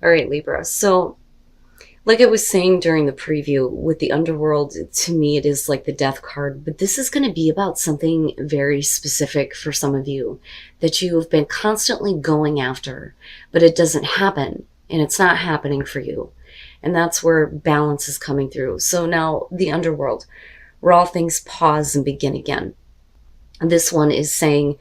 All right, Libra. So, like I was saying during the preview with the underworld, to me, it is like the death card, but this is going to be about something very specific for some of you that you have been constantly going after, but it doesn't happen and it's not happening for you. And that's where balance is coming through. So now the underworld, where all things pause and begin again. And this one is saying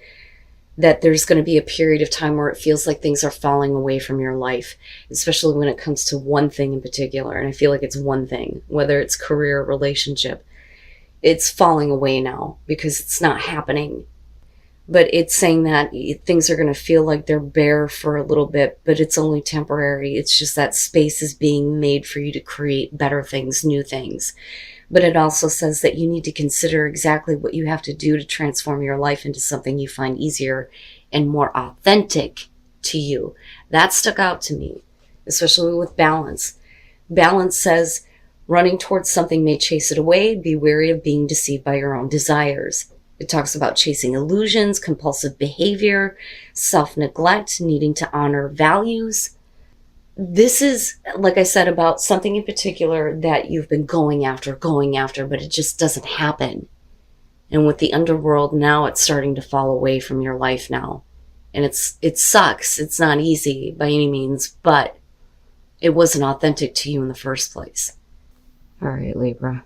that there's going to be a period of time where it feels like things are falling away from your life, especially when it comes to one thing in particular. And I feel like it's one thing, whether it's career, relationship, it's falling away now because it's not happening. But it's saying that things are going to feel like they're bare for a little bit, but it's only temporary. It's just that space is being made for you to create better things, new things. But it also says that you need to consider exactly what you have to do to transform your life into something you find easier and more authentic to you. That stuck out to me, especially with balance. Balance says running towards something may chase it away. Be wary of being deceived by your own desires. It talks about chasing illusions, compulsive behavior, self-neglect, needing to honor values. This is, like I said, about something in particular that you've been going after, but it just doesn't happen. And with the underworld, now it's starting to fall away from your life now. And it sucks. It's not easy by any means, but it wasn't authentic to you in the first place. All right, Libra.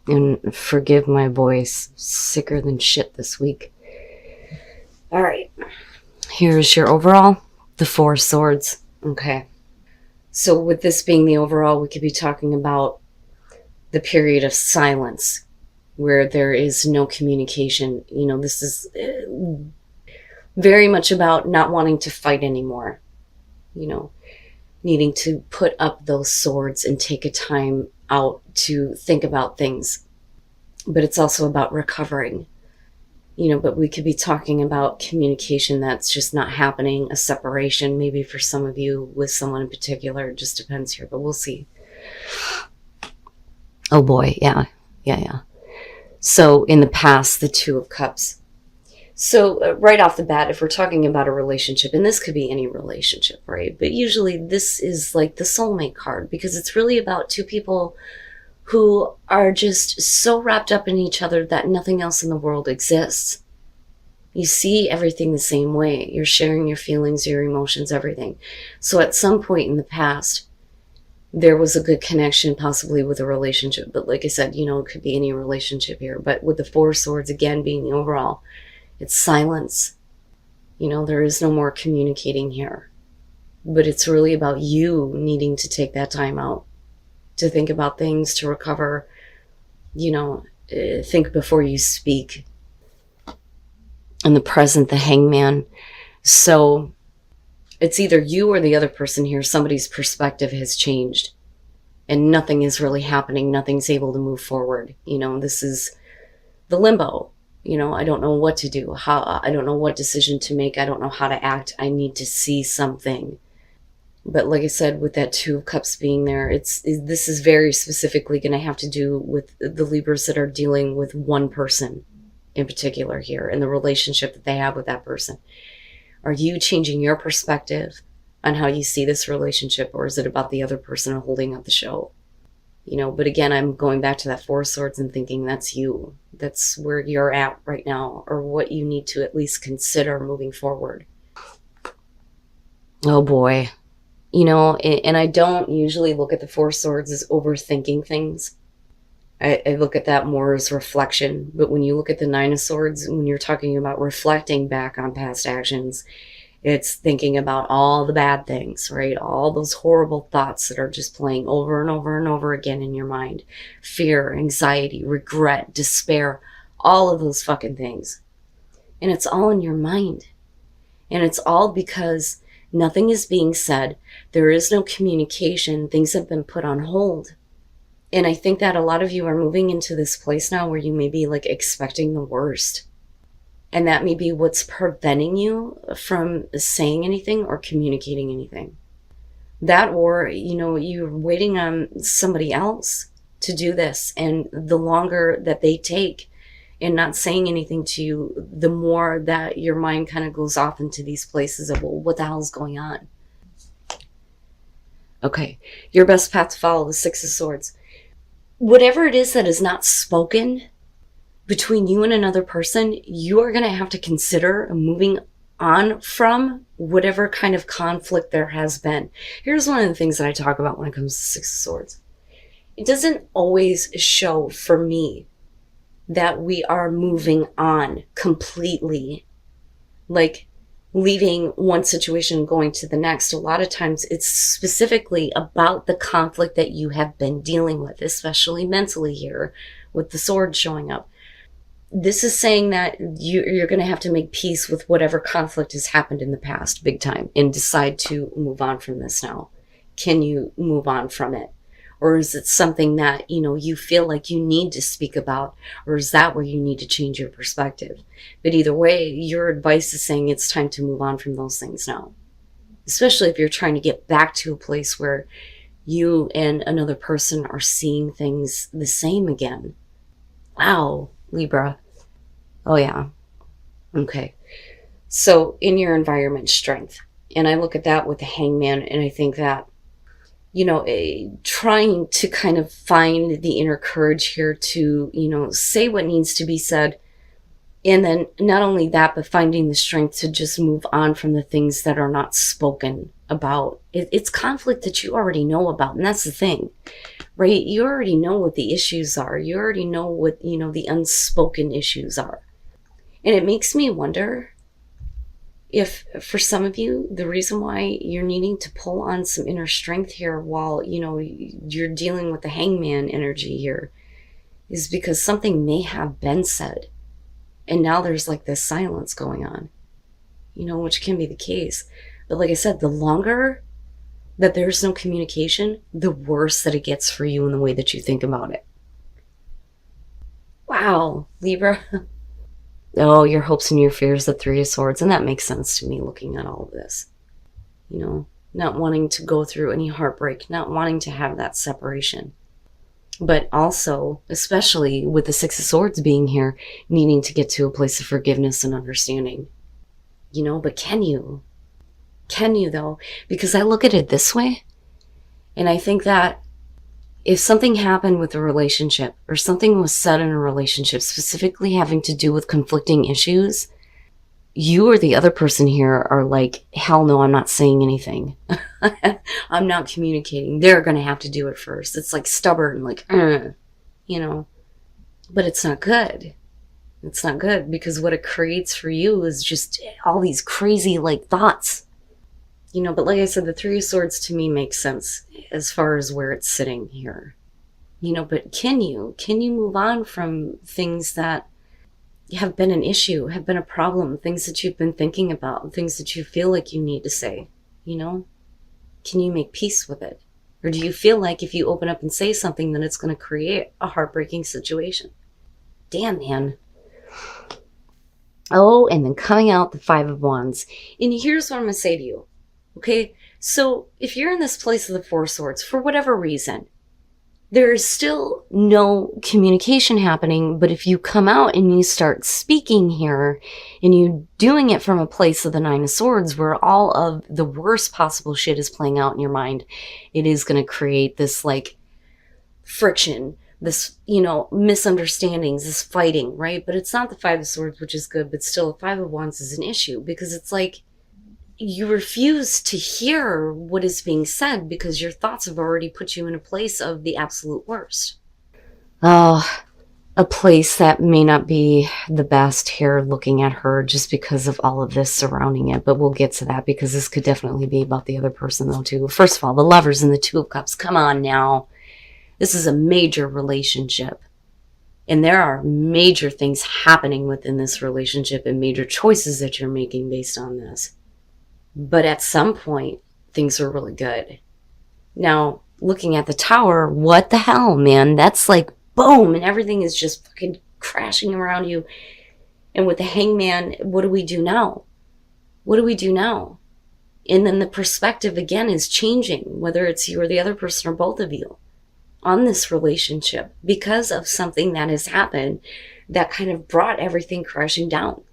And forgive my voice. Sicker than shit this week. All right. Here's your overall. The Four Swords. Okay. So with this being the overall, we could be talking about the period of silence where there is no communication. You know, this is very much about not wanting to fight anymore. You know, needing to put up those swords and take a time out to think about things. But it's also about recovering. You know, but we could be talking about communication that's just not happening, a separation, maybe for some of you with someone in particular. It just depends here, but we'll see. Oh boy, yeah. So in the past, the Two of Cups. So right off the bat, if we're talking about a relationship, and this could be any relationship, right? But usually this is like the soulmate card because it's really about two people who are just so wrapped up in each other that nothing else in the world exists. You see everything the same way. You're sharing your feelings, your emotions, everything. So at some point in the past, there was a good connection, possibly with a relationship. But like I said, you know, it could be any relationship here. But with the Four Swords, again, being the overall, it's silence. You know, there is no more communicating here. But it's really about you needing to take that time out to think about things, to recover, you know, think before you speak. In the present, the Hangman. So it's either you or the other person here. Somebody's perspective has changed and nothing is really happening. Nothing's able to move forward. You know, this is the limbo. You know, I don't know what to do. I don't know what decision to make. I don't know how to act. I need to see something. But like I said, with that Two of Cups being there, this is very specifically going to have to do with the Libras that are dealing with one person in particular here and the relationship that they have with that person. Are you changing your perspective on how you see this relationship, or is it about the other person holding up the show? You know, but again, I'm going back to that Four Swords and thinking that's you. That's where you're at right now, or what you need to at least consider moving forward. Oh boy. You know, and I don't usually look at the Four Swords as overthinking things. I look at that more as reflection. But when you look at the Nine of Swords, when you're talking about reflecting back on past actions, it's thinking about all the bad things, right? All those horrible thoughts that are just playing over and over and over again in your mind. Fear, anxiety, regret, despair, all of those fucking things. And it's all in your mind. And it's all because nothing is being said. There is no communication. Things have been put on hold. And I think that a lot of you are moving into this place now where you may be like expecting the worst. And that may be what's preventing you from saying anything or communicating anything. That, or, you know, you're waiting on somebody else to do this. And the longer that they take and not saying anything to you, the more that your mind kind of goes off into these places of, well, what the hell is going on? Okay. Your best path to follow, the Six of Swords. Whatever it is that is not spoken between you and another person, you are going to have to consider moving on from whatever kind of conflict there has been. Here's one of the things that I talk about when it comes to Six of Swords. It doesn't always show for me that we are moving on completely, like leaving one situation and going to the next. A lot of times it's specifically about the conflict that you have been dealing with, especially mentally here with the sword showing up. This is saying that you're going to have to make peace with whatever conflict has happened in the past, big time, and decide to move on from this now. Can you move on from it? Or is it something that, you feel like you need to speak about? Or is that where you need to change your perspective? But either way, your advice is saying it's time to move on from those things now. Especially if you're trying to get back to a place where you and another person are seeing things the same again. Wow, Libra. Oh, yeah. Okay. So in your environment, strength. And I look at that with the Hangman, and I think that, trying to kind of find the inner courage here to, say what needs to be said. And then not only that, but finding the strength to just move on from the things that are not spoken about. It's conflict that you already know about. And that's the thing, right? You already know what the issues are. You already know what, the unspoken issues are. And it makes me wonder if for some of you, the reason why you're needing to pull on some inner strength here while, you're dealing with the Hangman energy here is because something may have been said. And now there's like this silence going on, which can be the case. But like I said, the longer that there's no communication, the worse that it gets for you in the way that you think about it. Wow, Libra. Oh, your hopes and your fears, the Three of Swords. And that makes sense to me looking at all of this. Not wanting to go through any heartbreak, not wanting to have that separation. But also, especially with the Six of Swords being here, needing to get to a place of forgiveness and understanding. But can you? Can you though? Because I look at it this way, and I think that if something happened with a relationship or something was said in a relationship, specifically having to do with conflicting issues, you or the other person here are like, hell no, I'm not saying anything. I'm not communicating. They're going to have to do it first. It's like stubborn, like, but it's not good. It's not good because what it creates for you is just all these crazy like thoughts. But like I said, the Three of Swords to me makes sense as far as where it's sitting here. But can you move on from things that have been an issue, have been a problem, things that you've been thinking about, things that you feel like you need to say, Can you make peace with it? Or do you feel like if you open up and say something, then it's going to create a heartbreaking situation? Damn, man. Oh, and then coming out the Five of Wands. And here's what I'm going to say to you. Okay, so if you're in this place of the Four of Swords, for whatever reason, there is still no communication happening, but if you come out and you start speaking here, and you doing it from a place of the Nine of Swords, where all of the worst possible shit is playing out in your mind, it is going to create this like friction, this, misunderstandings, this fighting, right? But it's not the Five of Swords, which is good, but still the Five of Wands is an issue because it's like, you refuse to hear what is being said because your thoughts have already put you in a place of the absolute worst. Oh, a place that may not be the best here looking at her just because of all of this surrounding it. But we'll get to that because this could definitely be about the other person though too. First of all, the Lovers and the Two of Cups. Come on now. This is a major relationship. And there are major things happening within this relationship and major choices that you're making based on this. But at some point, things are really good. Now, looking at the Tower, what the hell, man? That's like, boom, and everything is just fucking crashing around you. And with the Hangman, what do we do now? What do we do now? And then the perspective, again, is changing, whether it's you or the other person or both of you, on this relationship because of something that has happened that kind of brought everything crashing down.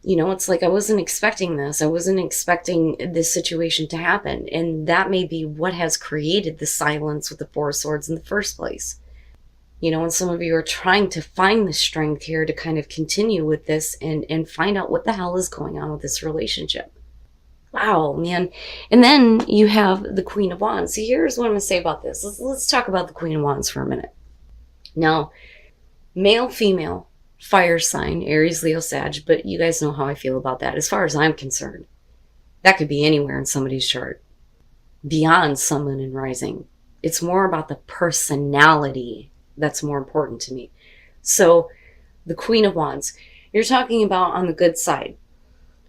It's like I wasn't expecting this. I wasn't expecting this situation to happen. And that may be what has created the silence with the Four of Swords in the first place. And some of you are trying to find the strength here to kind of continue with this and find out what the hell is going on with this relationship. Wow, man. And then you have the Queen of Wands. So here's what I'm going to say about this. Let's talk about the Queen of Wands for a minute. Now, male, female, fire sign, Aries, Leo, Sag, but you guys know how I feel about that. As far as I'm concerned, that could be anywhere in somebody's chart, beyond Sun, Moon, and Rising. It's more about the personality that's more important to me. So the Queen of Wands, you're talking about on the good side.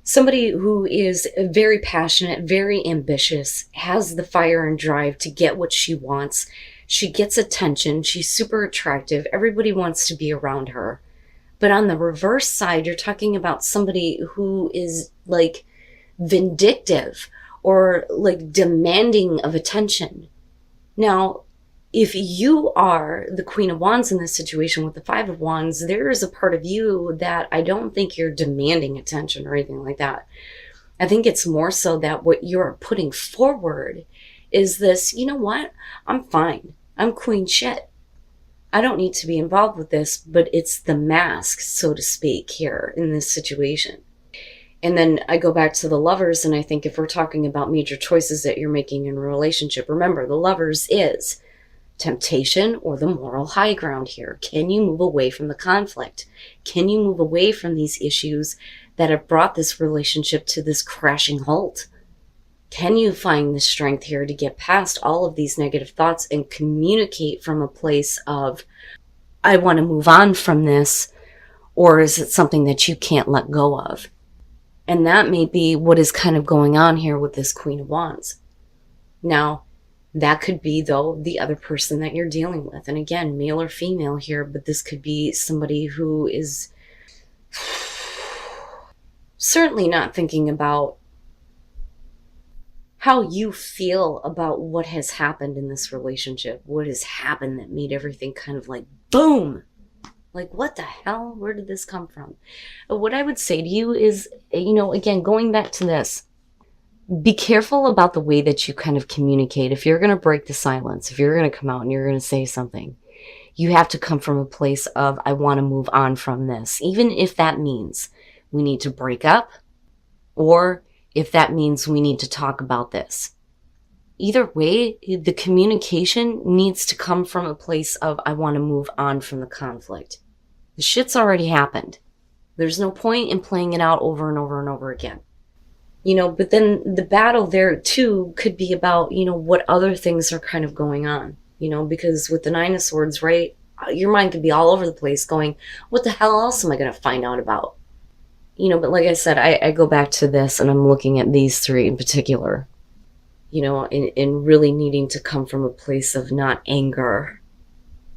Somebody who is very passionate, very ambitious, has the fire and drive to get what she wants. She gets attention. She's super attractive. Everybody wants to be around her. But on the reverse side, you're talking about somebody who is like vindictive or like demanding of attention. Now, if you are the Queen of Wands in this situation with the Five of Wands, there is a part of you that I don't think you're demanding attention or anything like that. I think it's more so that what you're putting forward is this, you know what? I'm fine. I'm queen shit. I don't need to be involved with this, but it's the mask, so to speak, here in this situation. And then I go back to the Lovers, and I think if we're talking about major choices that you're making in a relationship, remember, the Lovers is temptation or the moral high ground here. Can you move away from the conflict? Can you move away from these issues that have brought this relationship to this crashing halt? Can you find the strength here to get past all of these negative thoughts and communicate from a place of, I want to move on from this, or is it something that you can't let go of? And that may be what is kind of going on here with this Queen of Wands. Now, that could be, though, the other person that you're dealing with. And again, male or female here, but this could be somebody who is certainly not thinking about how you feel about what has happened in this relationship. What has happened that made everything kind of like, boom! Like, what the hell? Where did this come from? What I would say to you is, again, going back to this, be careful about the way that you kind of communicate. If you're going to break the silence, if you're going to come out and you're going to say something, you have to come from a place of, I want to move on from this. Even if that means we need to break up, or if that means we need to talk about this. Either way, the communication needs to come from a place of, I want to move on from the conflict. The shit's already happened. There's no point in playing it out over and over and over again. But then the battle there too could be about, what other things are kind of going on, because with the Nine of Swords, right, your mind could be all over the place going, what the hell else am I going to find out about? But like I said, I go back to this and I'm looking at these three in particular, in really needing to come from a place of not anger,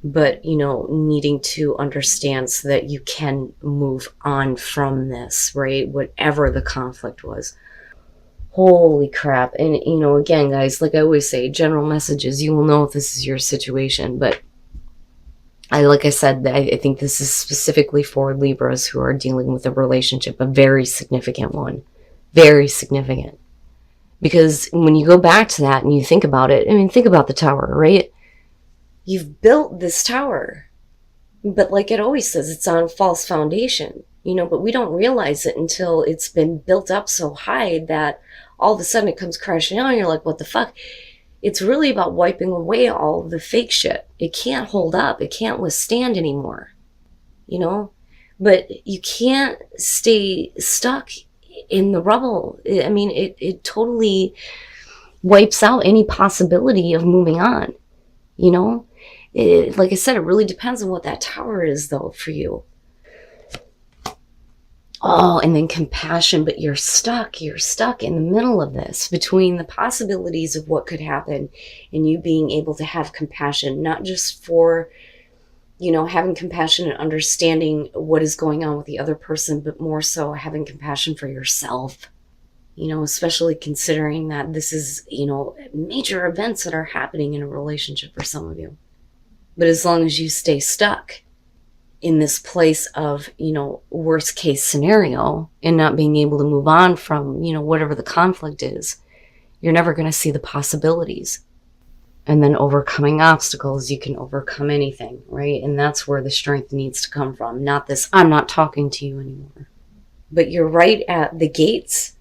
but, needing to understand so that you can move on from this, right? Whatever the conflict was. Holy crap. And, again, guys, like I always say, general messages, you will know if this is your situation. But like I said, I think this is specifically for Libras who are dealing with a relationship, a very significant one. Very significant. Because when you go back to that and you think about it, think about the tower, right? You've built this tower. But like it always says, it's on false foundation. But we don't realize it until it's been built up so high that all of a sudden it comes crashing down and you're like, what the fuck? It's really about wiping away all the fake shit. It can't hold up. It can't withstand anymore. But you can't stay stuck in the rubble. It totally wipes out any possibility of moving on. Like I said, it really depends on what that tower is, though, for you. Oh, and then compassion, but you're stuck in the middle of this, between the possibilities of what could happen and you being able to have compassion, not just for, having compassion and understanding what is going on with the other person, but more so having compassion for yourself, especially considering that this is, major events that are happening in a relationship for some of you. But as long as you stay stuck, in this place of, worst case scenario and not being able to move on from, whatever the conflict is, you're never going to see the possibilities. And then overcoming obstacles, you can overcome anything, right? And that's where the strength needs to come from. Not this, I'm not talking to you anymore. But you're right at the gates.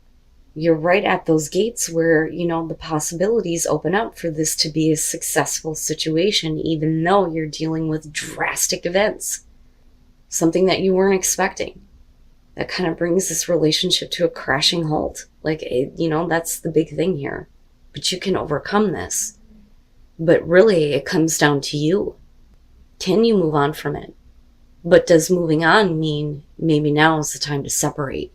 You're right at those gates where, the possibilities open up for this to be a successful situation, even though you're dealing with drastic events. Something that you weren't expecting. That kind of brings this relationship to a crashing halt. That's the big thing here. But you can overcome this. But really, it comes down to you. Can you move on from it? But does moving on mean maybe now is the time to separate?